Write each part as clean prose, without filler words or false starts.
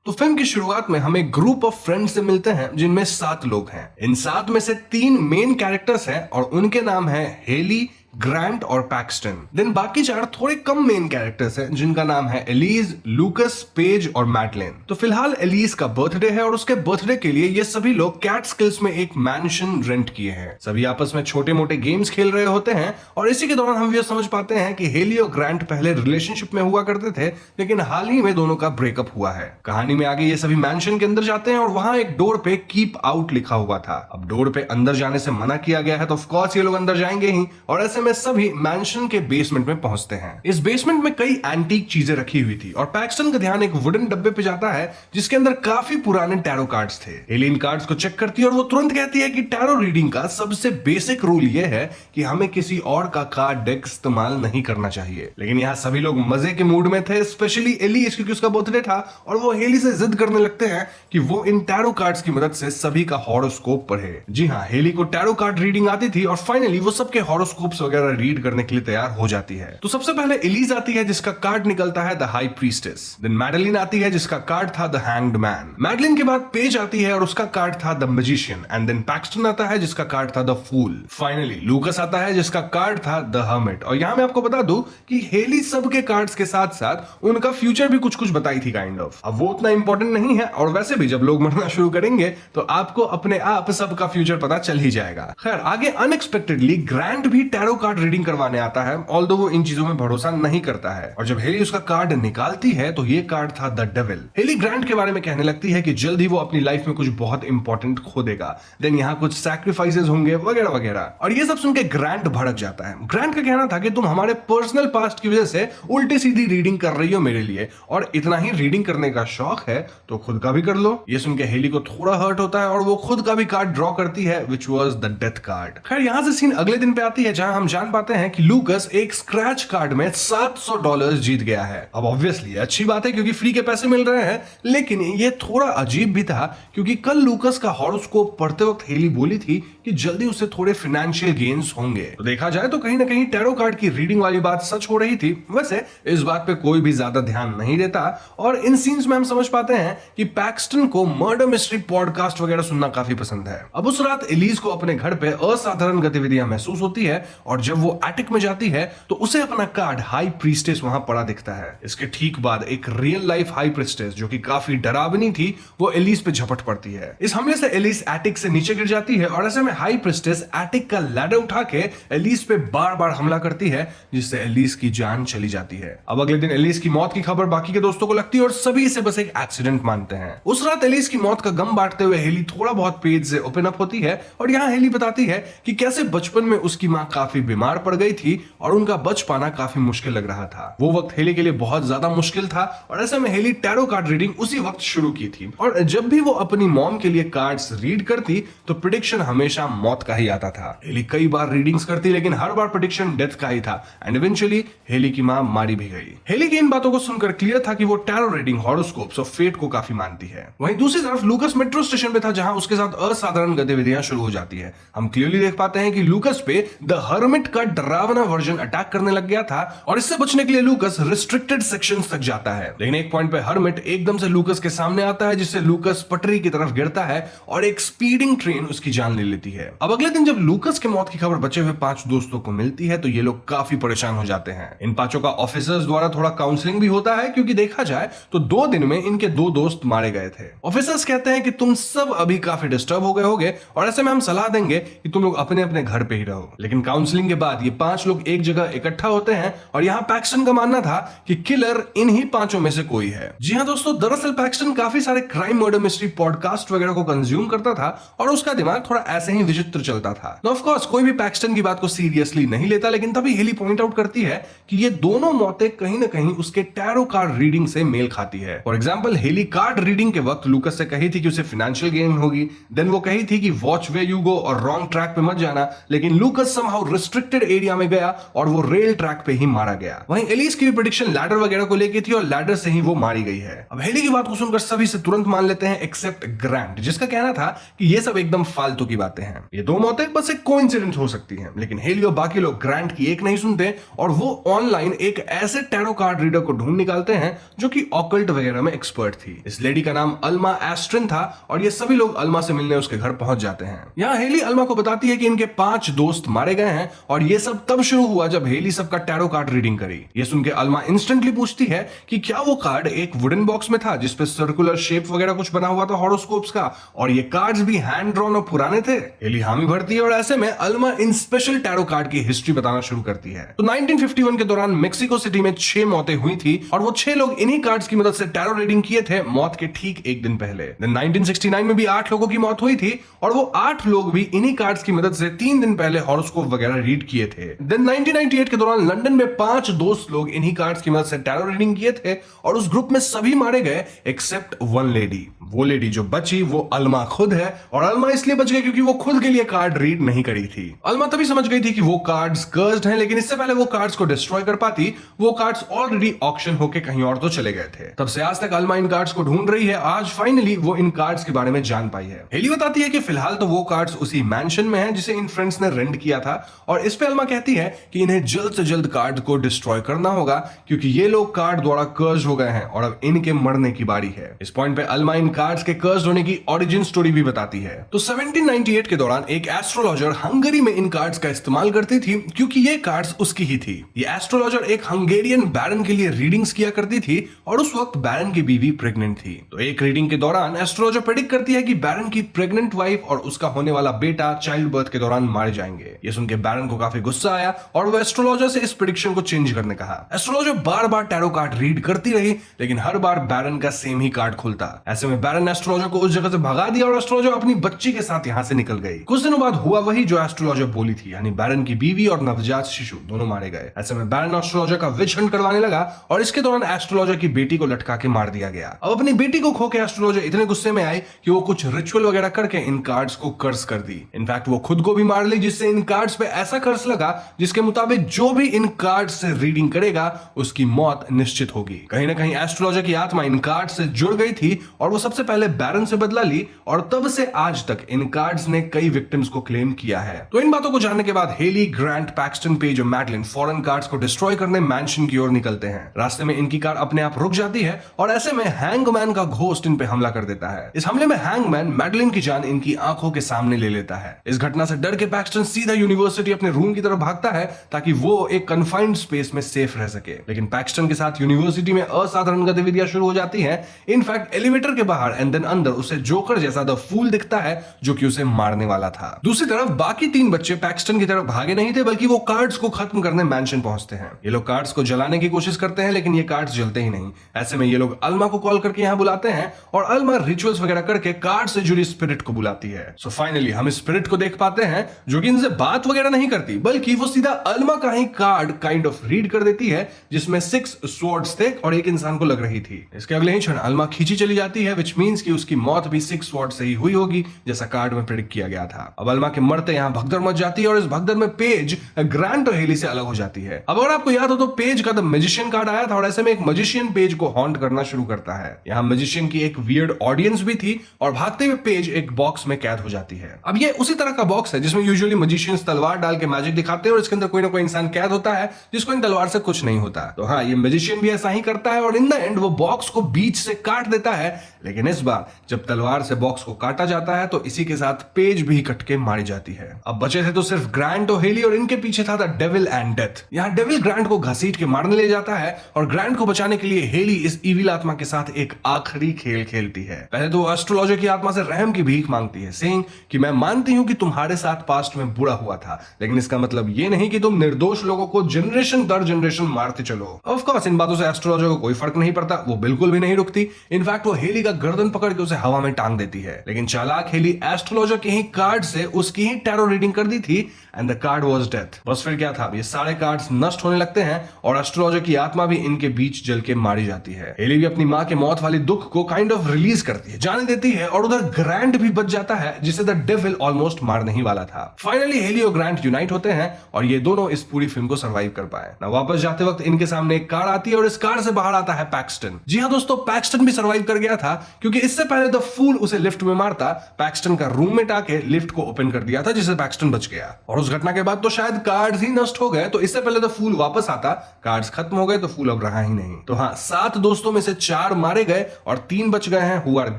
तो फिल्म की शुरुआत में हम एक ग्रुप ऑफ फ्रेंड्स से मिलते हैं जिनमें 7 लोग हैं। इन 7 में से 3 मेन कैरेक्टर्स हैं और उनके नाम है हेली, ग्रांट और पैक्सटन। देन बाकी 4 थोड़े कम मेन कैरेक्टर्स हैं जिनका नाम है एलिज, लूकस, पेज और मैडलेन। तो फिलहाल एलिज का बर्थडे है और उसके बर्थडे के लिए ये सभी लोग कैटस्किल्स में एक मैंशन रेंट किए हैं। सभी आपस में छोटे मोटे गेम्स खेल रहे होते हैं और इसी के दौरान हम ये समझ पाते हैं कि हेली और ग्रांट पहले रिलेशनशिप में हुआ करते थे, लेकिन हाल ही में दोनों का ब्रेकअप हुआ है। कहानी में आगे ये सभी मैंशन के अंदर जाते हैं और वहां एक डोर पे कीप आउट लिखा हुआ था। अब डोर पे अंदर जाने से मना किया गया है तो ऑफ कोर्स ये लोग अंदर जाएंगे ही और ऐसे में सभी मैंशन के बेसमेंट में पहुंचते हैं। इस बेसमेंट में कई एंटीक चीजें रखी हुई थी और पैक्सटन का ध्यान एक वुडन डब्बे पे जाता है जिसके अंदर काफी पुराने टैरो कार्ड्स थे। हेली इन कार्ड्स को चेक करती है और वो तुरंत कहती है कि टैरो रीडिंग का सबसे बेसिक रूल ये है कि हमें किसी और का कार्ड डेक इस्तेमाल नहीं करना चाहिए। लेकिन यहाँ सभी लोग मजे के मूड में थे, स्पेशली एली, क्योंकि उसका बर्थडे था और वो हेली से जिद करने लगते हैं कि वो इन टैरो कार्ड्स की मदद से सभी का हॉरोस्कोप पढ़े। जी हाँ, हेली को टैरो कार्ड रीडिंग आती थी और फाइनली वो सबके हॉरोस्कोप्स वगैरह रीड करने के लिए तैयार हो जाती है। तो सबसे पहले एलिज आती है जिसका कार्ड निकलता है the high priestess. Then Madeline आती है जिसका कार्ड था द हैंग्ड मैन। मैडलिन के बाद पेज आती है और उसका कार्ड था the magician. And then Paxton आता है जिसका कार्ड था द फूल। फाइनली लूकस आता है जिसका कार्ड था द हर्मिट। और यहां मैं आपको बता दूं कि हेली सबके कार्ड्स के साथ साथ उनका फ्यूचर भी कुछ कुछ बताई थी काइंड ऑफ। अब वो उतना इंपॉर्टेंट नहीं है और वैसे भी जब लोग मरना शुरू करेंगे तो आपको अपने आप सबका फ्यूचर पता चल ही जाएगा। खैर, आगे अनएक्सपेक्टेडली ग्रांट भी टैरो कार्ड रीडिंग करवाने आता है, ऑल्दो वो इन चीजों में भरोसा नहीं करता है। और जब हेली उसका कार्ड निकालती है तो ये कार्ड था द डेविल। हेली ग्रांट के बारे में कहने लगती है कि जल्द ही वो अपनी लाइफ में कुछ बहुत इंपॉर्टेंट खो देगा, देन यहाँ कुछ सैक्रिफाइसेस होंगे वगैरह वगैरह। और ये सब सुन के ग्रांट भड़क जाता है। ग्रांट का कहना था कि तुम हमारे पर्सनल पास्ट की वजह से उल्टी सीधी रीडिंग कर रही हो मेरे लिए, और इतना ही रीडिंग करने का शौक है तो खुद का भी कर लो। ये सुन के हेली को थोड़ा हर्ट होता है और वो खुद का भी कार्ड ड्रॉ करती है which was the death card. खैर, यहाँ से सीन अगले दिन पे आती है जहां हम जान पाते हैं कि लूकस एक स्क्रैच कार्ड में $700 जीत गया है। अब ऑब्वियसली अच्छी बात है क्योंकि फ्री के पैसे मिल रहे हैं, लेकिन ये थोड़ा अजीब भी था क्योंकि कल लूकस का हॉरोस्कोप पढ़ते वक्त हेली बोली थी कि जल्दी उसे थोड़े फाइनेंशियल गेन्स होंगे। तो देखा जाए तो कहीं ना कहीं टैरो कार्ड की रीडिंग वाली बात सच हो रही थी। वैसे इस बात पे कोई भी ज्यादा ध्यान नहीं देता और इन सीन्स में हम समझ पाते हैं कि पैक्सटन को मर्डर मिस्ट्री पॉडकास्ट वगैरह सुनना काफी पसंद है। अब उस रात एलिज को अपने घर पे असाधारण गतिविधियां महसूस होती है और जब वो एटिक में जाती है तो उसे अपना कार्ड हाई प्रीस्टेस वहां पड़ा दिखता है। इसके ठीक बाद एक रियल लाइफ हाई प्रीस्टेस जो कि काफी डरावनी थी वो एलिज पे झपट पड़ती है। इस हमले से एलिज एटिक से नीचे गिर जाती है और ऐसे में हाई प्रीस्टेस एटिक का लैडर उठा के एलिज पे बार बार हमला करती है जिससे एलिज की जान चली जाती है। अब अगले दिन एलिज की मौत की खबर बाकी के दोस्तों को लगती है और सभी इसे बस एक एक्सीडेंट मानते हैं। उस रात एलिज की मौत का गम बांटते हुए हेली थोड़ा बहुत पेज से ओपन अप होती है और यहाँ हेली बताती है कि कैसे बचपन में उसकी माँ काफी बीमार पड़ गई थी और उनका बच पाना काफी मुश्किल लग रहा था। वो वक्त हेली के लिए बहुत ज्यादा मुश्किल था और ऐसे में हेली टैरो कार्ड रीडिंग उसी वक्त शुरू की थी और जब भी वो अपनी मॉम के लिए कार्ड्स रीड करती तो प्रेडिक्शन हमेशा मौत का ही आता था। हेली कई बार रीडिंग्स करती लेकिन हर बार प्रेडिक्शन डेथ का ही था एंड इवेंचुअली हेली की मां मारी भी गई। हेली की इन बातों को सुनकर क्लियर था कि वो टैरो रीडिंग, हॉरोस्कोप्स और फेट को काफी मानती है। वहीं दूसरी तरफ लूकस मेट्रो स्टेशन पे था जहां उसके साथ असाधारण गतिविधियां शुरू हो जाती है। हम क्लियरली देख पाते हैं कि लूकस पे द हर्मिट का डरावना वर्जन अटैक करने लग गया था और इससे बचने के लिए लूकस रिस्ट्रिक्टेड सेक्शंस तक जाता है। लेकिन एक पॉइंट पे हर्मिट एकदम से लूकस के सामने आता है जिससे लूकस पटरी की तरफ गिरता है और एक स्पीडिंग ट्रेन उसकी जान ले लेती है। अब अगले दिन जब लूकस के मौत की खबर बचे हुए 5 दोस्तों को मिलती है तो ये लोग काफी परेशान हो जाते हैं। इन 5 का ऑफिसर्स द्वारा थोड़ा काउंसलिंग भी होता है क्योंकि देखा जाए तो 2 दिन में इनके 2 दोस्त मारे गए थे। ऑफिसर्स कहते हैं कि तुम सब अभी काफी डिस्टर्ब हो गए होगे और ऐसे में हम सलाह देंगे कि तुम लोग अपने अपने घर पे ही रहो। लेकिन काउंसलिंग के बाद ये 5 लोग एक जगह इकट्ठा होते हैं और यहाँ पैक्सटन का मानना था कि किलर इन्हीं 5 में से कोई है। जी हाँ दोस्तों, दरअसल पैक्सटन काफी सारे क्राइम मर्डर मिस्ट्री पॉडकास्ट वगैरह को कंज्यूम करता था और उसका दिमाग थोड़ा ऐसे ही विचित्र चलता था। ऑफ कोर्स कोई भी पैक्सटन की बात को सीरियसली नहीं लेता, लेकिन तभी हेली पॉइंट आउट करती है कि ये दोनों मौतें कहीं ना कहीं उसके टैरो कार्ड रीडिंग से मेल खाती है। For example, Haley card reading के वक्त लूकस से कही थी कि उसे फाइनेंशियल गेन होगी, देन वो कही थी कि वॉच वे यू गो और रॉन्ग ट्रैक पे मत जाना, लेकिन लूकस समहाउ रिस्ट्रिक्टेड एरिया में गया और वो रेल ट्रैक पे ही मारा गया। वहीं एलिस की भी प्रेडिक्शन लैडर वगैरह को लेके थी और लैडर से ही वो मारी गई है। अब हेली की बात को सुनकर सभी से तुरंत मान लेते हैं एक्सेप्ट ग्रांट, जिसका कहना था कि ये सब एकदम फालतू की बातें हैं, ये दो मौतें बस एक कोइंसिडेंस हो सकती हैं। लेकिन हेली और बाकी लोग ग्रांट की एक नहीं सुनते और वो ऑनलाइन एक ऐसे टैरो कार्ड रीडर को ढूंढ निकालते हैं जो कि ऑकल्ट वगैरह में एक्सपर्ट थी। इस लेडी का नाम अल्मा एस्ट्रिन था और ये सभी लोग अल्मा से मिलने उसके घर पहुंच जाते हैं। यहाँ हेली अल्मा को बताती है कि इनके 5 दोस्त मारे गए हैं और ये सब तब शुरू हुआ जब हेली सबका टैरो कार्ड रीडिंग करी। ये सुन के अल्मा इंस्टेंटली पूछती है कि क्या वो कार्ड एक वुडन बॉक्स में था जिसपे सर्कुलर शेप वगैरह कुछ बना हुआ था हॉरोस्कोप्स का, और ये कार्ड्स भी हैंड ड्रॉन और पुराने थे। हेली हामी भरती है और ऐसे में अल्मा इन स्पेशल टैरो कार्ड की हिस्ट्री बताना शुरू करती है। तो 1951 के दौरान मेक्सिको सिटी में 6 मौतें हुई थी और वो 6 लोग इन्हीं कार्ड्स की मदद से टैरो रीडिंग किए थे मौत के ठीक एक दिन पहले। 1969 में भी 8 लोगों की मौत हुई थी और वो 8 लोग भी इन्हीं कार्ड्स की मदद से 3 दिन पहले हॉरोस्कोप वगैरह रीड किए थे। 1998 के दौरान लंदन में 5 दोस्त लोग इन्हीं कार्ड्स की मदद से टैरो रीडिंग किए थे और उस ग्रुप में सभी मारे गए एक्सेप्ट वन लेडी। वो लेडी जो बची वो अल्मा खुद है और अल्मा इसलिए बच गई क्योंकि वो खुद के लिए कार्ड रीड नहीं करी थी। अल्मा तभी समझ गई थी कि वो कार्ड्स कर्स्ड हैं, लेकिन इससे पहले वो कार्ड्स को डिस्ट्रॉय कर पाती वो कार्ड्स ऑलरेडी ऑक्शन होके कहीं और तो चले गए थे। तब से आज तक अल्मा इन कार्ड्स को ढूंढ रही है। आज फाइनली वो इन कार्ड्स के बारे में जान पाई है। हेली बताती है कि फिलहाल तो वो कार्ड्स उसी मैंशन में हैं जिसे इन फ्रेंड्स ने रेंट किया था और इस पे अल्मा कहती है कि इन्हें जल्द से जल्द कार्ड को डिस्ट्रॉय करना होगा क्योंकि ये लोग कार्ड द्वारा कर्स्ड हो गए हैं और अब इनके मरने की बारी है। इस पॉइंट पे अल्मा इन कार्ड्स के कर्स्ड होने की ओरिजिन स्टोरी भी बताती है। तो 1798 के दौरान एक एस्ट्रोलॉजर हंगरी में इन कार्ड्स का इस्तेमाल करती थी क्योंकि ये कार्ड्स उसकी ही थी। ये एस्ट्रोलॉजर एक हंगेरियन बैरन के लिए रीडिंग्स किया करती थी और उस वक्त बैरन की बीवी प्रेग्नेंट थी। तो एक रीडिंग के दौरान एस्ट्रोलॉजर प्रेडिक्ट करती है कि बैरन की प्रेग्नेंट वाइफ और उसका होने वाला बेटा चाइल्ड बर्थ के दौरान मारे जाएंगे। ये सुनकर बैरन को काफी गुस्सा आया और वो एस्ट्रोलॉजर से इस प्रेडिक्शन को चेंज करने कहा। एस्ट्रोलॉजर बार बार टैरो कार्ड रीड करती रही लेकिन हर बार बैरन का सेम ही कार्ड खुलता। ऐसे में बैरन एस्ट्रोलॉजर को उस जगह से भगा दिया और एस्ट्रोलॉजर अपनी बच्ची के साथ यहाँ से निकल गई। कुछ दिनों बाद हुआ वही जो एस्ट्रोलॉजर बोली थी, यानी बैरन की बीवी और नवजात शिशु दोनों मारे गए। ऐसे में बैरन एस्ट्रोलॉजर का विच हंट करवाने लगा और इसके दौरान एस्ट्रोलॉजर की बेटी को लटका के मार दिया गया। अब अपनी बेटी को खो के एस्ट्रोलॉजर इतने गुस्से में आए कि वो कुछ रिचुअल वगैरह करके इन कार्ड्स को कर्स कर दी। इनफैक्ट वो खुद को भी मार ली जिससे इन कार्ड्स पे ऐसा कर्स लगा जिसके मुताबिक जो भी इन कार्ड्स से रीडिंग करेगा उसकी मौत निश्चित होगी। कहीं ना कहीं एस्ट्रोलॉजर की आत्मा इन कार्ड्स से जुड़ गई थी और वो सबसे पहले बैरन से बदला ली और तब से आज तक इन कार्ड्स ने कई विक्टिम्स को क्लेम किया है। तो इन बातों को जानने के बाद हेली, ग्रांट, पैक्सटन, पेज और मैडलिन फॉरेन कार्ड्स को डिस्ट्रॉय करने मैंशन की ओर निकलते हैं। रास्ते में इनकी कार अपने आप रुक जाती है और ऐसे में हैंगमैन का घोस्ट इन पे हमला कर देता है। इस हमले में हैंगमैन मैडलिन की जान इनकी आंखों के सामने ले लेता है। इस घटना से डर के पैक्सटन सीधा यूनिवर्सिटी अपने रूम की तरफ भागता है ताकि वो एक कन्फाइंड स्पेस में सेफ रह सके। लेकिन पैक्सटन के साथ यूनिवर्सिटी में असाधारण गतिविधियां शुरू हो जाती हैं। इनफैक्ट एलिवेटर के बाहर एंड देन अंदर उसे जोकर जैसा द फूल दिखता है जो कि उसे मारने वाला था। दूसरी तरफ बाकी 3 बच्चे पैक्सटन की तरफ भागे नहीं थे बल्कि वो कार्ड्स को खत्म करने मैंशन पहुंचते हैं। ये लोग कार्ड्स को जलाने की कोशिश करते हैं लेकिन ये कार्ड्स जलते ही नहीं। ऐसे में ये लोग अल्मा को कॉल करके यहाँ बुलाते हैं और अल्मा रिचुअल्स वगैरह करके कार्ड से जुड़ी स्पिरिट को बुलाती है। सो फाइनली हम इस स्पिरिट को देख पाते हैं जो कि इनसे बात वगैरह नहीं करती बल्कि वो सीधा अल्मा का ही कार्ड काइंड ऑफ रीड कर देती है जिसमें 6 स्वॉर्ड्स थे और एक इंसान को लग रही थी। इसके अगले ही क्षण अल्मा खींची चली जाती है विच मींस कि उसकी मौत भी 6 स्वॉर्ड से ही हुई होगी जैसा कार्ड में प्रेडिक्ट किया गया था। अब अल्मा के मरते यहाँ भगदड़ मच जाती है और इस भगदड़ में पेज ग्रांट और हेली से अलग हो जाती है। अब अगर आपको याद हो तो पेज का द मैजिशियन कार्ड आया था और ऐसे में एक मैजिशियन पेज को हॉन्ट करना शुरू करता है। यहाँ मैजिशियन की एक वियर्ड ऑडियंस भी थी और भागते हुए पेज एक बॉक्स में कैद हो जाती है। अब ये उसी तरह का बॉक्स है जिसमें यूजुअली मैजिशियंस तलवार डाल के मैजिक दिखाते हैं और इसके अंदर कोई ना कोई इंसान कैद होता है जिसको इन तलवार से कुछ नहीं होता। तो हाँ, ये मैजिशियन भी ऐसा ही करता है और इन द एंड वो बॉक्स को बीच से काट देता है। लेकिन इस बार जब तलवार से बॉक्स को काटा जाता है तो इसी के साथ पेज भी कट के मारी जाती है। अब बचे थे तो सिर्फ ग्रांट और हेली और इनके पीछे था द डेविल एंड डेथ। यहाँ डेविल ग्रांट को घसीट के मारने ले जाता है और ग्रांट को बचाने के लिए हेली इस इविल आत्मा के साथ एक आखिरी खेल खेलती है। पहले तो एस्ट्रोलॉजर की आत्मा से रहम की भीख मांगती है सेइंग कि मैं मानती हूं कि तुम्हारे साथ पास्ट में बुरा हुआ था लेकिन इसका मतलब ये नहीं कि तुम निर्दोष लोगों को जनरेशन दर जनरेशन मारते चलो। ऑफ कोर्स इन बातों से एस्ट्रोलॉजर को कोई फर्क नहीं पड़ता, वो बिल्कुल भी नहीं रुकती। इनफैक्ट वो हेली का गर्दन पकड़ के उसे हवा में टांग देती है। लेकिन चालाक हेली एस्ट्रोलॉजर के ही कार्ड से उसकी ही टैरो रीडिंग कर दी थी and the card was death. बस फिर क्या था, ये सारे कार्ड्स नष्ट होने लगते हैं और एस्ट्रोलॉजर की आत्मा भी इनके बीच जल के मारी जाती है। हेली भी अपनी मां के मौत वाली दुख को काइंड ऑफ रिलीज करती है, जाने देती है और उधर ग्रांट भी बच जाता है जिसे द डेविल ऑलमोस्ट मारने ही वाला था। फाइनली हेली और ग्रांट यूनाइट यूनाइट होते हैं और ये दोनों इस पूरी फिल्म को सर्वाइव कर पाए ना। वापस जाते वक्त इनके सामने एक कार आती है और इस कार से बाहर आता है पैक्सटन। जी हाँ दोस्तों, पैक्सटन भी सर्वाइव कर गया था क्योंकि इससे पहले द फूल उसे लिफ्ट में मारता, पैक्सटन का रूममेट आके लिफ्ट को ओपन कर दिया था, जिससे पैक्सटन बच गया। और उस घटना के बाद तो शायद कार्ड्स ही नष्ट हो गए, तो इससे पहले द फूल वापस आता, कार्ड्स खत्म हो गए तो फूल अब रहा ही नहीं। तो हाँ, 7 दोस्तों में से 4 मारे गए और 3 बच गए हैं, who are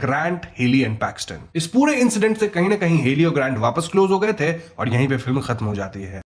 Grant, Haley and Paxton. इस पूरे इंसिडेंट से कहीं ना कहीं हेली और ग्रांट वापस क्लोज हो गए थे और यहीं पे फिल्म खत्म हो जाती है।